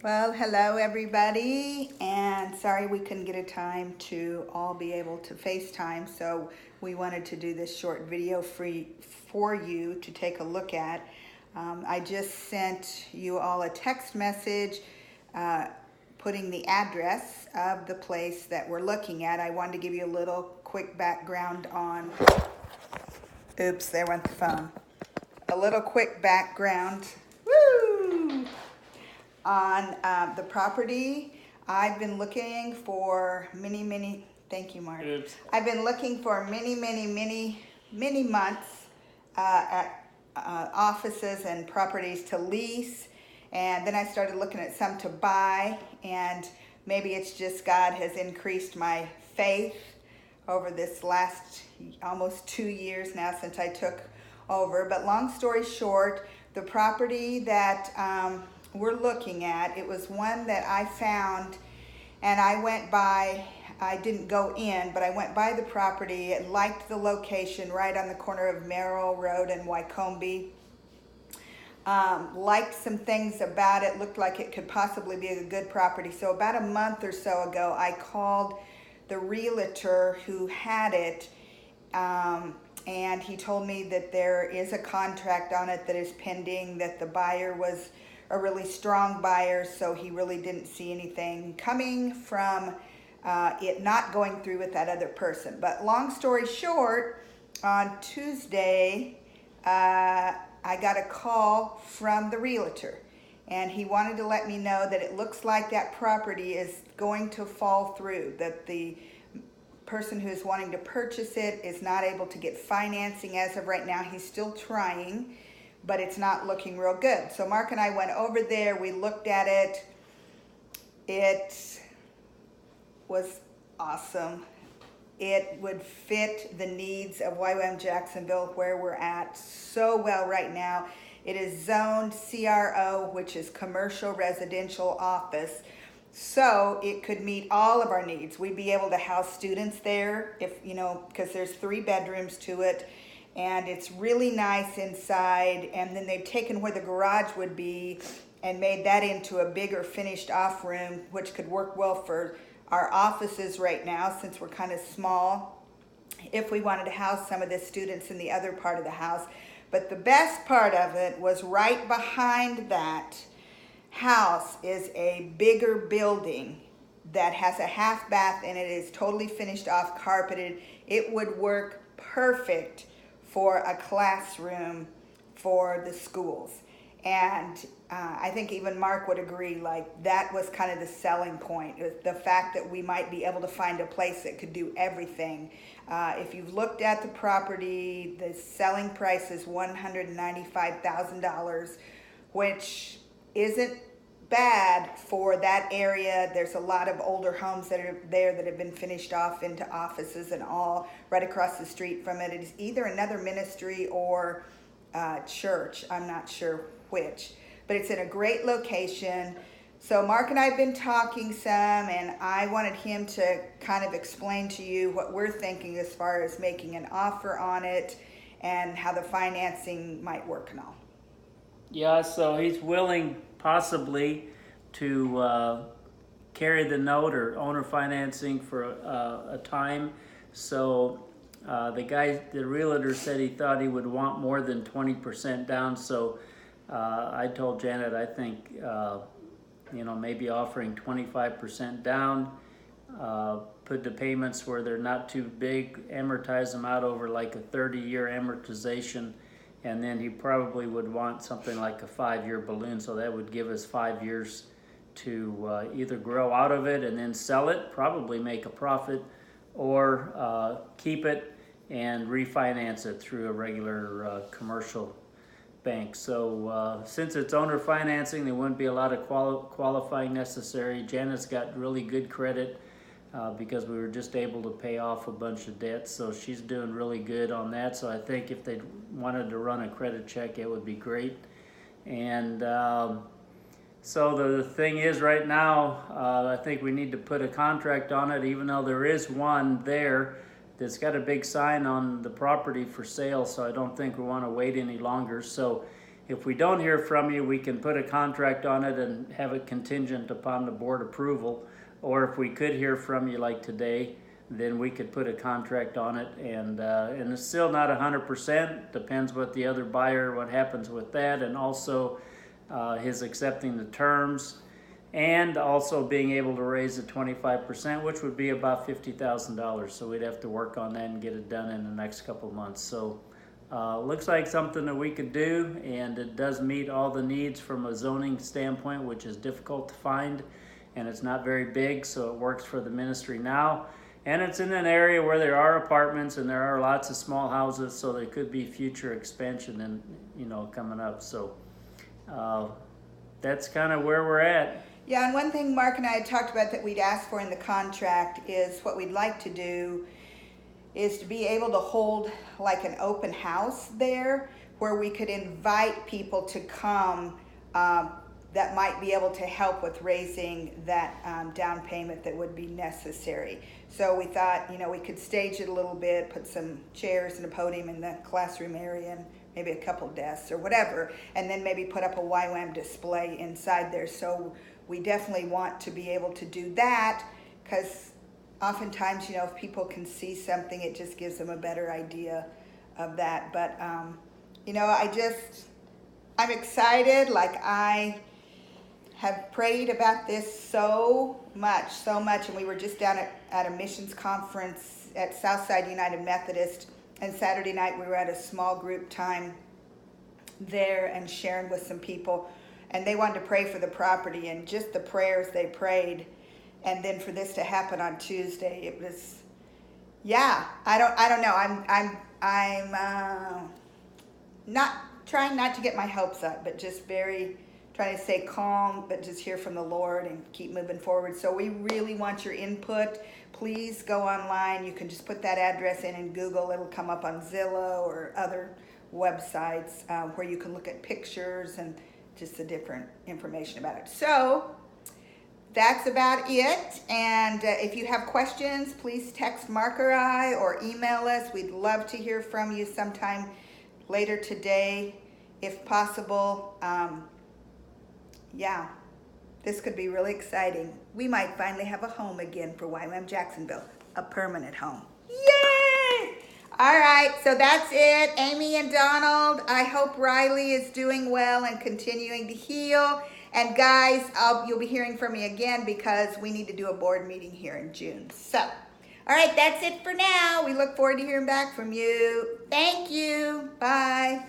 Well, hello everybody, and sorry we couldn't get a time to all be able to FaceTime, so we wanted to do this short video for you to take a look at. I just sent you all a text message putting the address of the place that we're looking at. I wanted to give you a little quick background on, oops, there went the phone. A little quick background. Woo! On the property. I've been looking for thank you, Mark. Oops. I've been looking for many months at offices and properties to lease, and then I started looking at some to buy, and maybe it's just God has increased my faith over this last almost 2 years now since I took over. But long story short, the property that we're looking at, it was one that I found, and I went by, I didn't go in, but I went by the property and liked the location right on the corner of Merrill Road and YWAM. Liked some things about it, looked like it could possibly be a good property. So about a month or so ago, I called the realtor who had it, and he told me that there is a contract on it that is pending, that the buyer was a really strong buyer, so he really didn't see anything coming from it not going through with that other person. But long story short, on Tuesday, I got a call from the realtor, and he wanted to let me know that it looks like that property is going to fall through, that the person who's wanting to purchase it is not able to get financing as of right now. He's still trying, but it's not looking real good. So Mark and I went over there, we looked at it. It was awesome. It would fit the needs of YWAM Jacksonville, where we're at, so well right now. It is zoned CRO, which is commercial residential office. So it could meet all of our needs. We'd be able to house students there, if because there's 3 bedrooms to it. And it's really nice inside, and then they've taken where the garage would be and made that into a bigger finished off room, which could work well for our offices right now since we're kind of small, if we wanted to house some of the students in the other part of the house. But the best part of it was right behind that house is a bigger building that has a half bath, and it is totally finished off, carpeted. It would work perfect for a classroom for the schools. And I think even Mark would agree, like, that was kind of the selling point, the fact that we might be able to find a place that could do everything. If you've looked at the property, the selling price is $195,000, which isn't bad for that area. There's a lot of older homes that are there that have been finished off into offices and all. Right across the street from it is either another ministry or church. I'm not sure which, but it's in a great location. So Mark and I have been talking some, and I wanted him to kind of explain to you what we're thinking as far as making an offer on it and how the financing might work and all. Yeah, so he's willing possibly to carry the note or owner financing for a time. So the realtor said he thought he would want more than 20% down. So I told Janet, I think, maybe offering 25% down, put the payments where they're not too big, amortize them out over like a 30-year amortization. And then he probably would want something like a 5-year balloon, so that would give us 5 years to either grow out of it and then sell it, probably make a profit, or keep it and refinance it through a regular commercial bank. So since it's owner financing, there wouldn't be a lot of qualifying necessary. Janet's got really good credit because we were just able to pay off a bunch of debts, so she's doing really good on that. So I think if they wanted to run a credit check, it would be great. And so the thing is, right now, I think we need to put a contract on it, even though there is one there that's got a big sign on the property for sale, so I don't think we want to wait any longer. So If we don't hear from you, we can put a contract on it and have it contingent upon the board approval. Or if we could hear from you like today, then we could put a contract on it, and it's still not 100%. Depends what the other buyer, what happens with that, and also his accepting the terms, and also being able to raise the 25%, which would be about $50,000. So we'd have to work on that and get it done in the next couple of months. So looks like something that we could do, and it does meet all the needs from a zoning standpoint, which is difficult to find, and it's not very big, so it works for the ministry now. And it's in an area where there are apartments and there are lots of small houses, so there could be future expansion and coming up. So that's kind of where we're at. Yeah, and one thing Mark and I had talked about that we'd asked for in the contract is what we'd like to do is to be able to hold like an open house there where we could invite people to come that might be able to help with raising that down payment that would be necessary. So we thought, we could stage it a little bit, put some chairs and a podium in the classroom area and maybe a couple desks or whatever, and then maybe put up a YWAM display inside there. So we definitely want to be able to do that, because oftentimes, if people can see something, it just gives them a better idea of that. But, I'm excited. Like, I have prayed about this so much. And we were just down at a missions conference at Southside United Methodist, and Saturday night we were at a small group time there and sharing with some people, and they wanted to pray for the property, and just the prayers they prayed, and then for this to happen on Tuesday, it was, I don't know. I'm not trying not to get my hopes up, but just trying to stay calm, but just hear from the Lord and keep moving forward. So we really want your input. Please go online. You can just put that address in Google. It'll come up on Zillow or other websites where you can look at pictures and just the different information about it. So that's about it. And if you have questions, please text Mark or I or email us. We'd love to hear from you sometime later today, if possible. This could be really exciting. We might finally have a home again for YWAM Jacksonville, a permanent home. Yay! All right, so that's it. Amy and Donald, I hope Riley is doing well and continuing to heal. And guys, you'll be hearing from me again because we need to do a board meeting here in June. So, all right, that's it for now. We look forward to hearing back from you. Thank you. Bye.